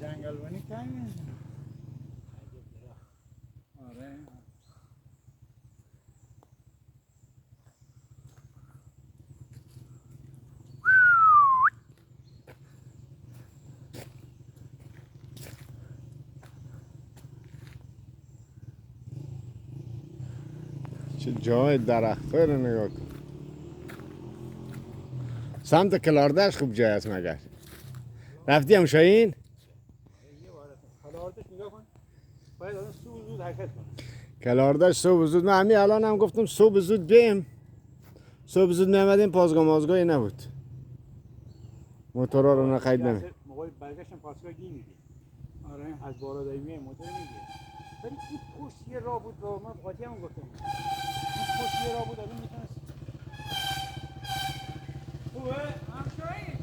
جنگل بانی کمی میزنه. آره چه جای درخت رو نگاه کن. سمت کلاردش خوب جای است مگر رفتی هم شاهین؟ یه بار حالا آردش نگاه کن باید آدم سو زود حرکت کنه. کلاردش صبح زود من همین الان هم گفتم صبح زود بیم صبح زود میامدیم پاسگاه مازگاهی نبود موتورا رو نخید نمی موقع برگشتم پاسگاه گی میگه آره از بالادایی میه موتور میگه ولی این پشت یه راه بود رو من قاطی هم گفتم این پشت یه راه بود آدم میتونست خوبه؟ همشاهی